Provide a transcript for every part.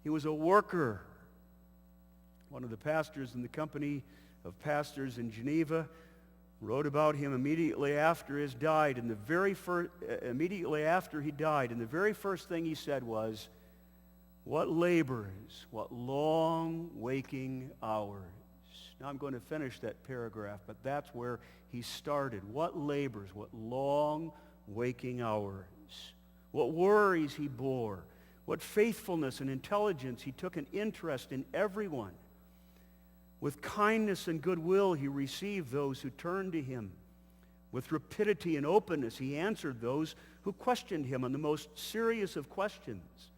He was a worker. One of the pastors in the company of pastors in Geneva wrote about him immediately after he died. And the very first thing he said was, "What labors, what long waking hours." Now I'm going to finish that paragraph, but that's where he started. What labors, what long waking hours. What worries he bore. What faithfulness and intelligence. He took an interest in everyone. With kindness and goodwill he received those who turned to him. With rapidity and openness he answered those who questioned him on the most serious of questions.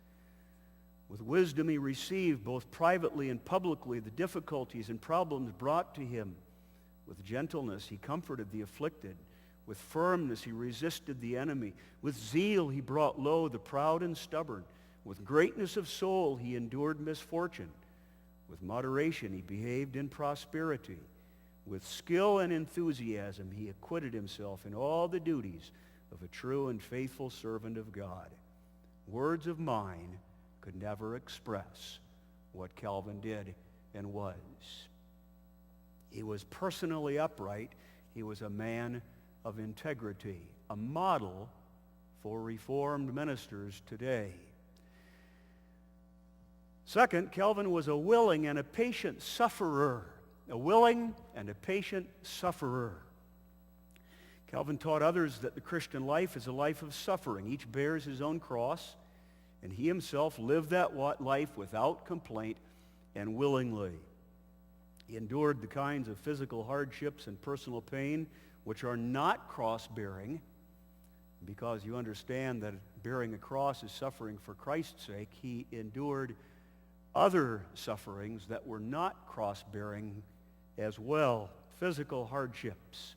With wisdom he received, both privately and publicly, the difficulties and problems brought to him. With gentleness he comforted the afflicted. With firmness he resisted the enemy. With zeal he brought low the proud and stubborn. With greatness of soul he endured misfortune. With moderation he behaved in prosperity. With skill and enthusiasm he acquitted himself in all the duties of a true and faithful servant of God. Words of mine could never express what Calvin did and was. He was personally upright. He was a man of integrity, a model for Reformed ministers today. Second, Calvin was a willing and a patient sufferer. A willing and a patient sufferer. Calvin taught others that the Christian life is a life of suffering. Each bears his own cross, and he himself lived that life without complaint and willingly. He endured the kinds of physical hardships and personal pain which are not cross-bearing, because you understand that bearing a cross is suffering for Christ's sake. He endured other sufferings that were not cross-bearing as well, physical hardships.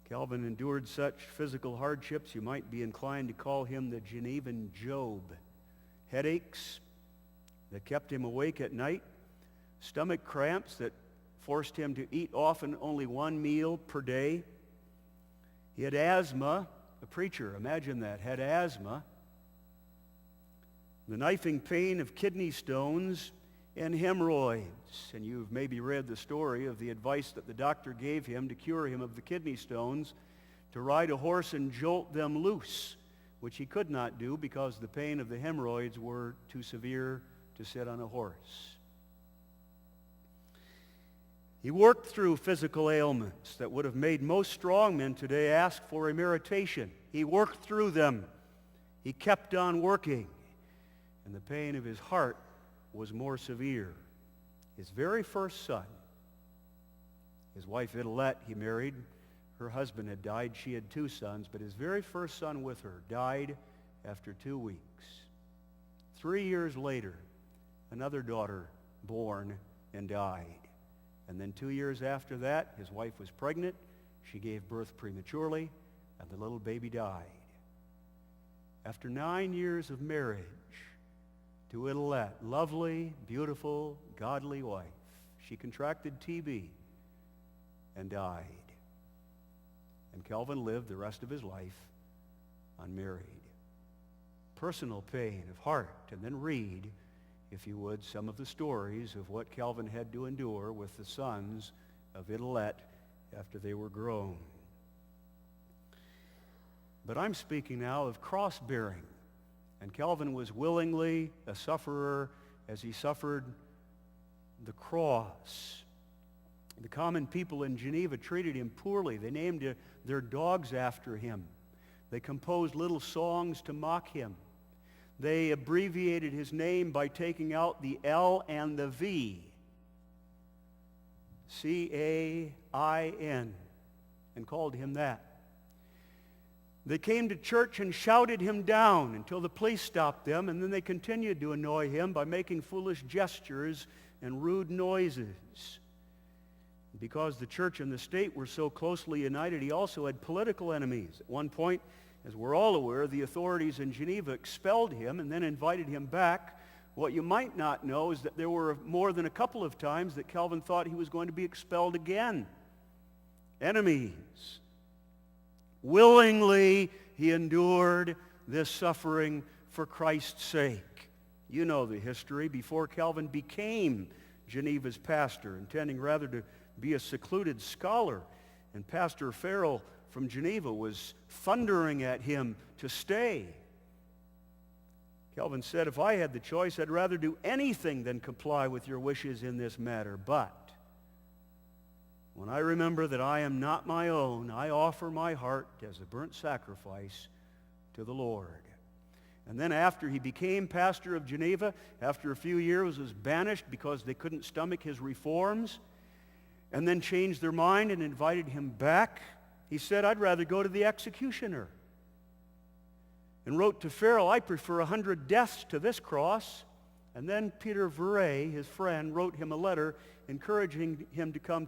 Calvin endured such physical hardships, you might be inclined to call him the Genevan Job. Headaches that kept him awake at night, stomach cramps that forced him to eat often only one meal per day. He had asthma, a preacher, imagine that, had asthma. The knifing pain of kidney stones and hemorrhoids. And you've maybe read the story of the advice that the doctor gave him to cure him of the kidney stones, to ride a horse and jolt them loose, which he could not do because the pain of the hemorrhoids were too severe to sit on a horse. He worked through physical ailments that would have made most strong men today ask for emeritation. He worked through them. He kept on working. And the pain of his heart was more severe. His very first son, his wife Idelette, he married. Her husband had died. She had 2 sons, but his very first son with her died after 2 weeks. 3 years later, another daughter born and died. And then 2 years after that, his wife was pregnant. She gave birth prematurely, and the little baby died. After 9 years of marriage to Idelette, lovely, beautiful, godly wife, she contracted TB and died. And Calvin lived the rest of his life unmarried. Personal pain of heart. And then read, if you would, some of the stories of what Calvin had to endure with the sons of Idelette after they were grown. But I'm speaking now of cross-bearing. And Calvin was willingly a sufferer as he suffered the cross. The common people in Geneva treated him poorly. They named their dogs after him. They composed little songs to mock him. They abbreviated his name by taking out the L and the V. C-A-I-N, and called him that. They came to church and shouted him down until the police stopped them, and then they continued to annoy him by making foolish gestures and rude noises. Because the church and the state were so closely united, he also had political enemies. At one point, as we're all aware, the authorities in Geneva expelled him and then invited him back. What you might not know is that there were more than a couple of times that Calvin thought he was going to be expelled again. Enemies. Willingly, he endured this suffering for Christ's sake. You know the history. Before Calvin became Geneva's pastor, intending rather to be a secluded scholar, and Pastor Farrell from Geneva was thundering at him to stay. Calvin said, if I had the choice, I'd rather do anything than comply with your wishes in this matter. But when I remember that I am not my own, I offer my heart as a burnt sacrifice to the Lord. And then after he became pastor of Geneva, after a few years was banished because they couldn't stomach his reforms, and then changed their mind and invited him back, he said, I'd rather go to the executioner. And wrote to Farrell, I prefer 100 deaths to this cross. And then Peter Verret, his friend, wrote him a letter encouraging him to come